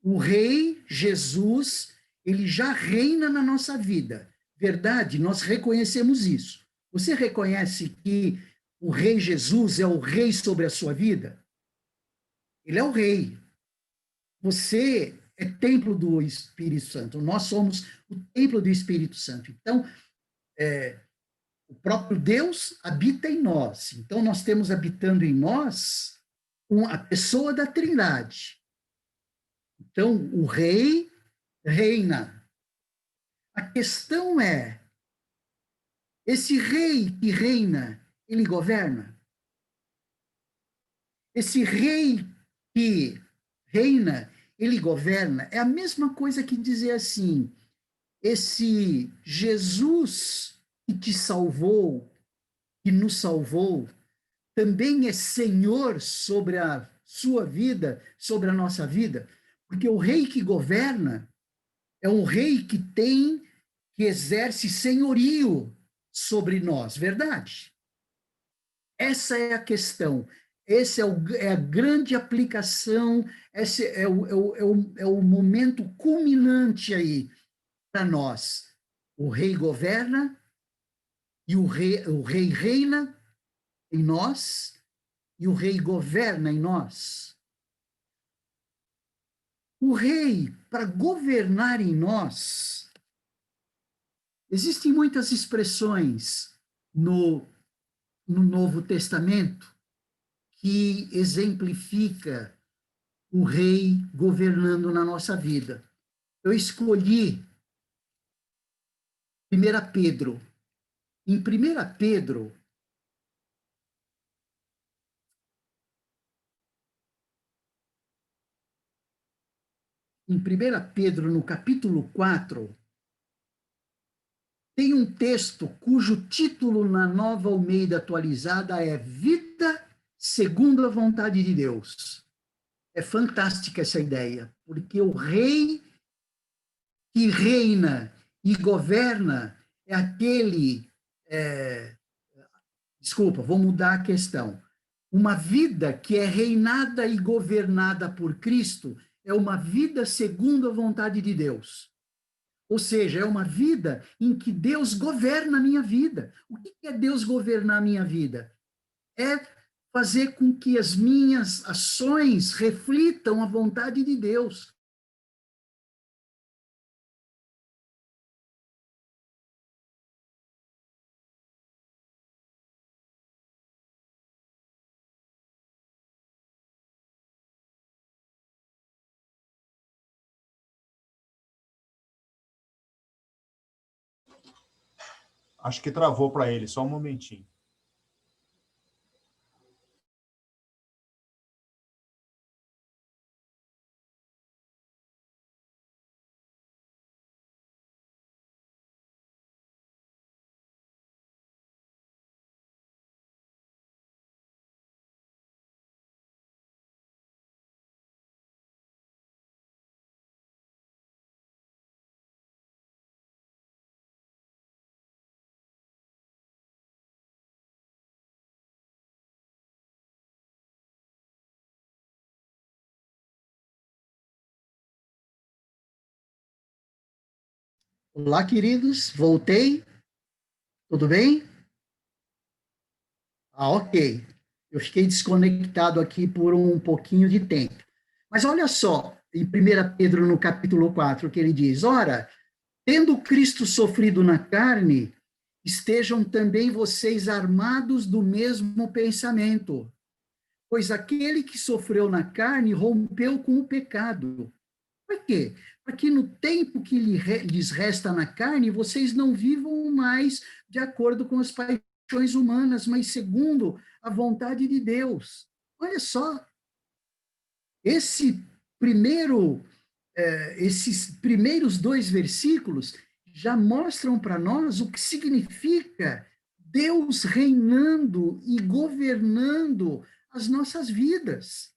[SPEAKER 1] O rei Jesus, ele já reina na nossa vida. Verdade, nós reconhecemos isso. Você reconhece que o rei Jesus é o rei sobre a sua vida? Ele é o rei. Você é templo do Espírito Santo. Nós somos o templo do Espírito Santo. Então, o próprio Deus habita em nós. Então, nós temos habitando em nós a pessoa da Trindade. Então, o rei reina. A questão é, esse rei que reina, ele governa? Esse rei que reina, ele governa? É a mesma coisa que dizer assim, esse Jesus que te salvou, que nos salvou, também é Senhor sobre a sua vida, sobre a nossa vida, porque o rei que governa é um rei que exerce senhorio sobre nós, verdade? Essa é a questão, essa é a grande aplicação, esse é o momento culminante aí para nós. O rei governa e o rei reina em nós, e o rei governa em nós. O rei, para governar em nós, existem muitas expressões no Novo Testamento que exemplifica o rei governando na nossa vida. Eu escolhi 1 Pedro. Em 1 Pedro, no capítulo 4, tem um texto cujo título na Nova Almeida atualizada é Vida segundo a vontade de Deus. É fantástica essa ideia, porque o rei que reina e governa é aquele. Desculpa, vou mudar a questão. Uma vida que é reinada e governada por Cristo é uma vida segundo a vontade de Deus. Ou seja, é uma vida em que Deus governa a minha vida. O que é Deus governar a minha vida? É fazer com que as minhas ações reflitam a vontade de Deus.
[SPEAKER 2] Acho que travou para ele, só um momentinho.
[SPEAKER 1] Olá, queridos, voltei, tudo bem? Ah, ok. Eu fiquei desconectado aqui por um pouquinho de tempo. Mas olha só, em 1 Pedro, no capítulo 4, que ele diz: Ora, tendo Cristo sofrido na carne, estejam também vocês armados do mesmo pensamento. Pois aquele que sofreu na carne rompeu com o pecado. Por quê? Para que no tempo que lhes resta na carne, vocês não vivam mais de acordo com as paixões humanas, mas segundo a vontade de Deus. Olha só, esse primeiro, esses primeiros dois versículos já mostram para nós o que significa Deus reinando e governando as nossas vidas.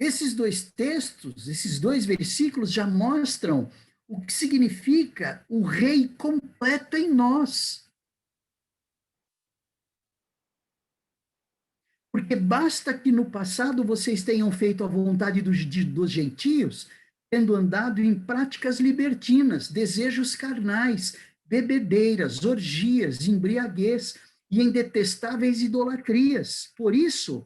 [SPEAKER 1] Esses dois textos, esses dois versículos já mostram o que significa o rei completo em nós. Porque basta que no passado vocês tenham feito a vontade dos gentios, tendo andado em práticas libertinas, desejos carnais, bebedeiras, orgias, embriaguez e em detestáveis idolatrias. Por isso,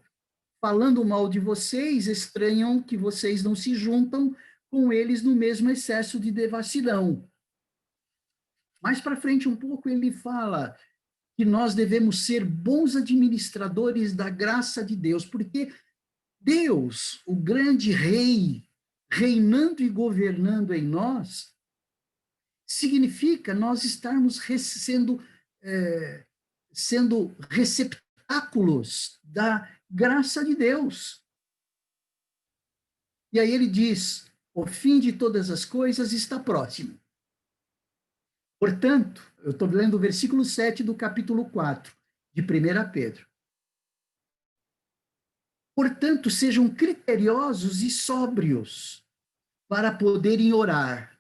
[SPEAKER 1] falando mal de vocês, estranham que vocês não se juntam com eles no mesmo excesso de devassidão. Mais para frente um pouco ele fala que nós devemos ser bons administradores da graça de Deus, porque Deus, o grande rei, reinando e governando em nós, significa nós estarmos sendo receptáculos da graça de Deus. E aí ele diz: o fim de todas as coisas está próximo. Portanto, eu estou lendo o versículo 7 do capítulo 4 de 1 Pedro. Portanto, sejam criteriosos e sóbrios para poderem orar.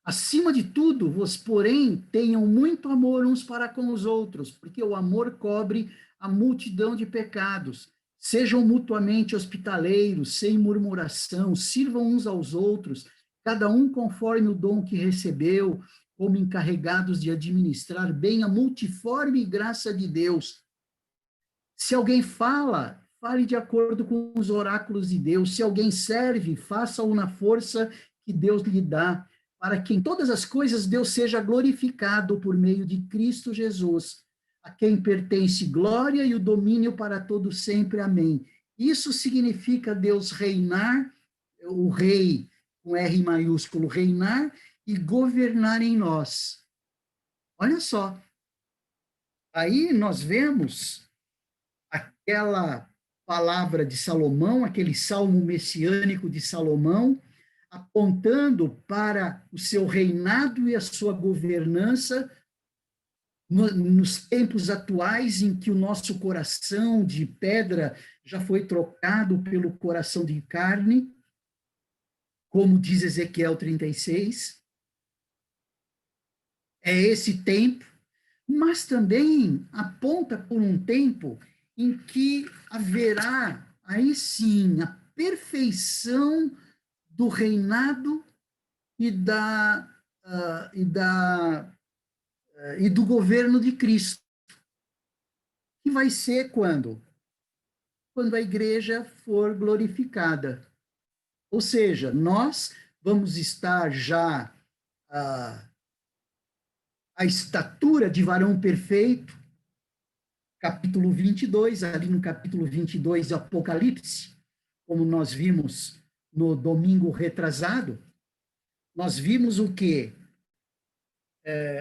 [SPEAKER 1] Acima de tudo, vos, porém, tenham muito amor uns para com os outros, porque o amor cobre a multidão de pecados. Sejam mutuamente hospitaleiros, sem murmuração, sirvam uns aos outros, cada um conforme o dom que recebeu, como encarregados de administrar bem a multiforme graça de Deus. Se alguém fala, fale de acordo com os oráculos de Deus. Se alguém serve, faça-o na força que Deus lhe dá, para que em todas as coisas Deus seja glorificado por meio de Cristo Jesus, a quem pertence glória e o domínio para todo sempre. Amém. Isso significa Deus reinar, o rei, com R maiúsculo, reinar e governar em nós. Olha só, aí nós vemos aquela palavra de Salomão, aquele salmo messiânico de Salomão, apontando para o seu reinado e a sua governança nos tempos atuais em que o nosso coração de pedra já foi trocado pelo coração de carne, como diz Ezequiel 36. É esse tempo, mas também aponta por um tempo em que haverá, aí sim, a perfeição do reinado e e do governo de Cristo, que vai ser quando? Quando a igreja for glorificada. Ou seja, nós vamos estar já a estatura de varão perfeito, capítulo 22, ali no capítulo 22 de Apocalipse, como nós vimos no domingo retrasado, nós vimos o quê?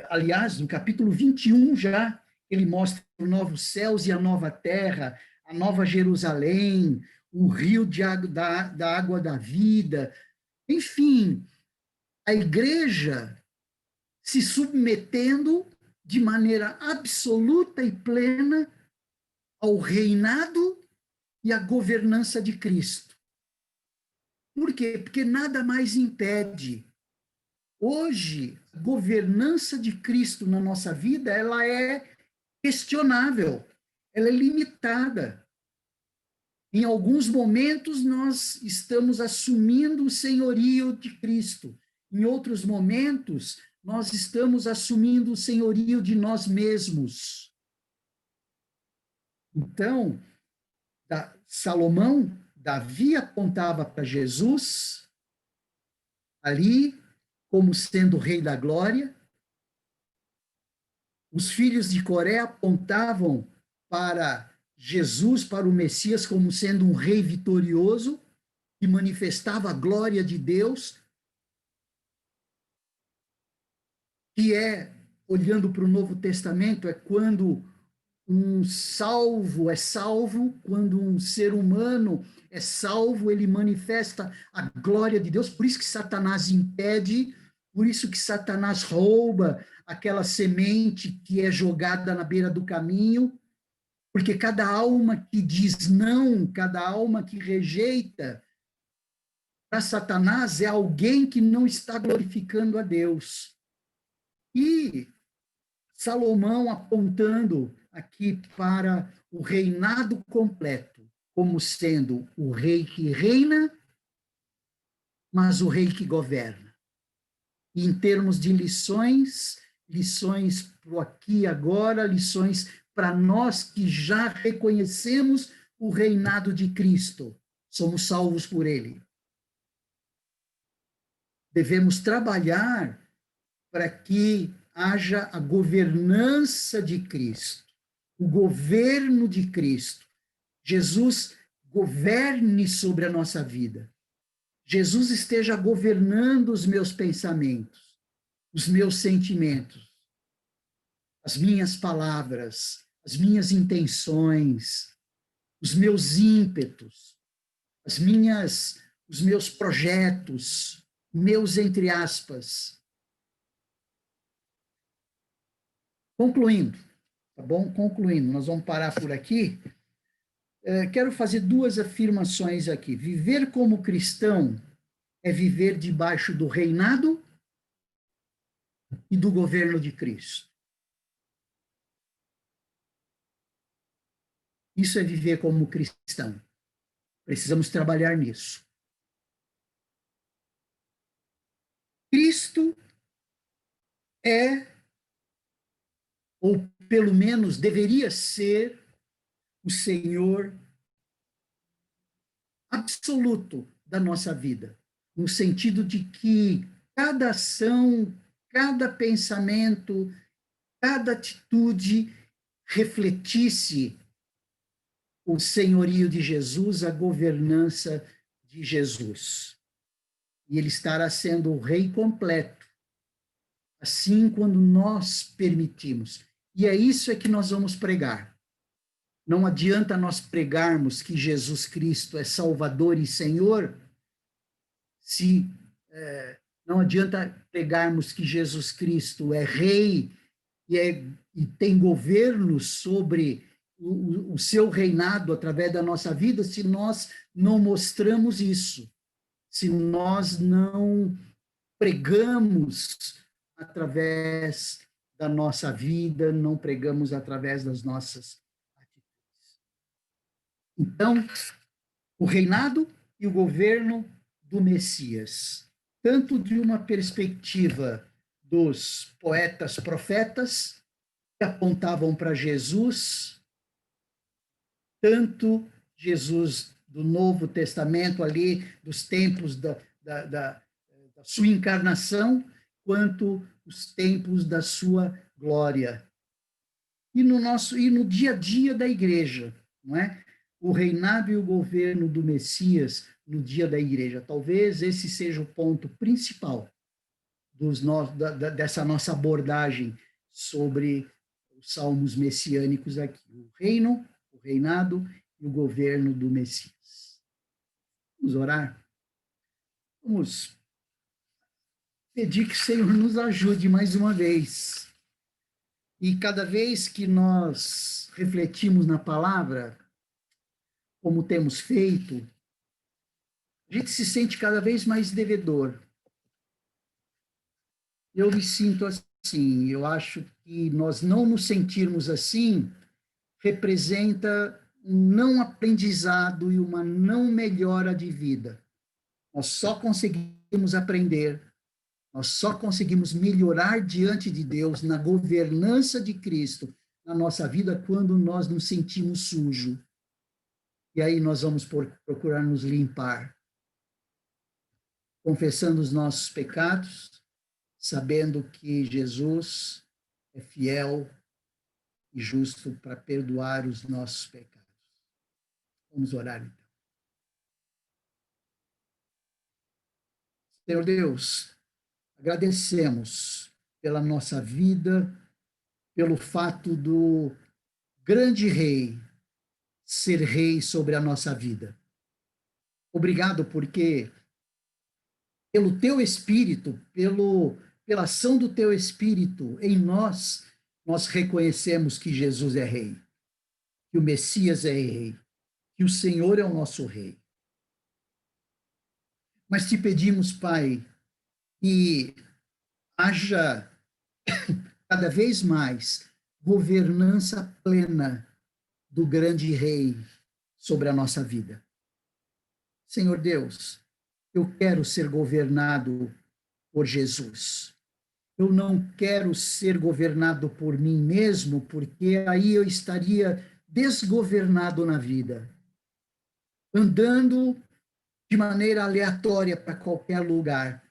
[SPEAKER 1] Aliás, no capítulo 21 já, ele mostra os novos céus e a nova terra, a nova Jerusalém, o rio de água, da água da vida, enfim, a igreja se submetendo de maneira absoluta e plena ao reinado e à governança de Cristo. Por quê? Porque nada mais impede. Hoje, a governança de Cristo na nossa vida, ela é questionável, ela é limitada. Em alguns momentos, nós estamos assumindo o senhorio de Cristo. em outros momentos, nós estamos assumindo o senhorio de nós mesmos. Então, Salomão, Davi apontava para Jesus, ali, como sendo o rei da glória. Os filhos de Coré apontavam para Jesus, para o Messias, como sendo um rei vitorioso, que manifestava a glória de Deus, que olhando para o Novo Testamento, é quando um salvo é salvo, quando um ser humano é salvo, ele manifesta a glória de Deus. Por isso que Satanás impede, por isso que Satanás rouba aquela semente que é jogada na beira do caminho, porque cada alma que diz não, cada alma que rejeita, para Satanás é alguém que não está glorificando a Deus. E Salomão apontando aqui para o reinado completo, como sendo o rei que reina, mas o rei que governa. E em termos de lições para o aqui e agora, lições para nós que já reconhecemos o reinado de Cristo, somos salvos por ele. Devemos trabalhar para que haja a governança de Cristo, o governo de Cristo. Jesus governe sobre a nossa vida. Jesus esteja governando os meus pensamentos, os meus sentimentos, as minhas palavras, as minhas intenções, os meus ímpetos, os meus projetos, meus entre aspas. Concluindo, tá bom? Concluindo, nós vamos parar por aqui. Quero fazer duas afirmações aqui. Viver como cristão é viver debaixo do reinado e do governo de Cristo. Isso é viver como cristão. Precisamos trabalhar nisso. Cristo ou pelo menos deveria ser, o Senhor absoluto da nossa vida, no sentido de que cada ação, cada pensamento, cada atitude refletisse o senhorio de Jesus, a governança de Jesus. E ele estará sendo o rei completo, assim quando nós permitimos. E é isso que nós vamos pregar. Não adianta nós pregarmos que Jesus Cristo é Salvador e Senhor, não adianta pregarmos que Jesus Cristo é Rei e tem governo sobre o seu reinado através da nossa vida, se nós não mostramos isso, se nós não pregamos através da nossa vida, não pregamos através das nossas. Então, o reinado e o governo do Messias, tanto de uma perspectiva dos poetas profetas, que apontavam para Jesus, tanto Jesus do Novo Testamento, ali, dos tempos da sua encarnação, quanto os tempos da sua glória. E no dia a dia da igreja, não é? O reinado e o governo do Messias no dia da igreja. Talvez esse seja o ponto principal dessa nossa abordagem sobre os salmos messiânicos aqui. O reino, o reinado e o governo do Messias. Vamos orar? Vamos pedir que o Senhor nos ajude mais uma vez. E cada vez que nós refletimos na palavra, como temos feito, a gente se sente cada vez mais devedor. Eu me sinto assim, eu acho que nós não nos sentirmos assim representa um não aprendizado e uma não melhora de vida. Nós só conseguimos aprender Nós só conseguimemos melhorar diante de Deus, na governança de Cristo, na nossa vida, quando nós nos sentimos sujos. E aí nós vamos procurar nos limpar, confessando os nossos pecados, sabendo que Jesus é fiel e justo para perdoar os nossos pecados. Vamos orar então. Senhor Deus, agradecemos pela nossa vida, pelo fato do grande rei ser rei sobre a nossa vida. Obrigado porque pelo teu Espírito, pela ação do teu Espírito em nós, nós reconhecemos que Jesus é rei, que o Messias é rei, que o Senhor é o nosso rei. Mas te pedimos, Pai, que haja cada vez mais governança plena do grande rei sobre a nossa vida. Senhor Deus, eu quero ser governado por Jesus. Eu não quero ser governado por mim mesmo, porque aí eu estaria desgovernado na vida, andando de maneira aleatória para qualquer lugar.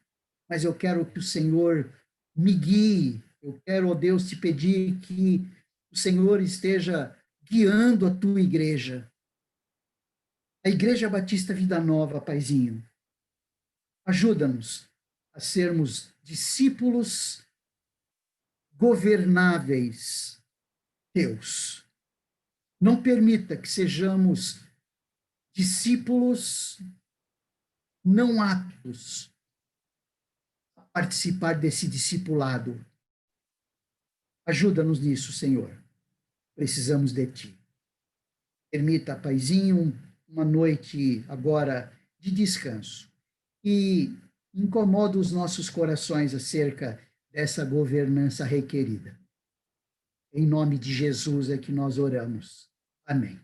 [SPEAKER 1] Mas eu quero que o Senhor me guie. Eu quero, ó Deus, te pedir que o Senhor esteja guiando a tua igreja. A Igreja Batista Vida Nova, Paizinho. Ajuda-nos a sermos discípulos governáveis teus. Não permita que sejamos discípulos não aptos a participar desse discipulado. Ajuda-nos nisso, Senhor. Precisamos de ti. Permita, Paizinho, uma noite agora de descanso e incomoda os nossos corações acerca dessa governança requerida. Em nome de Jesus é que nós oramos. Amém.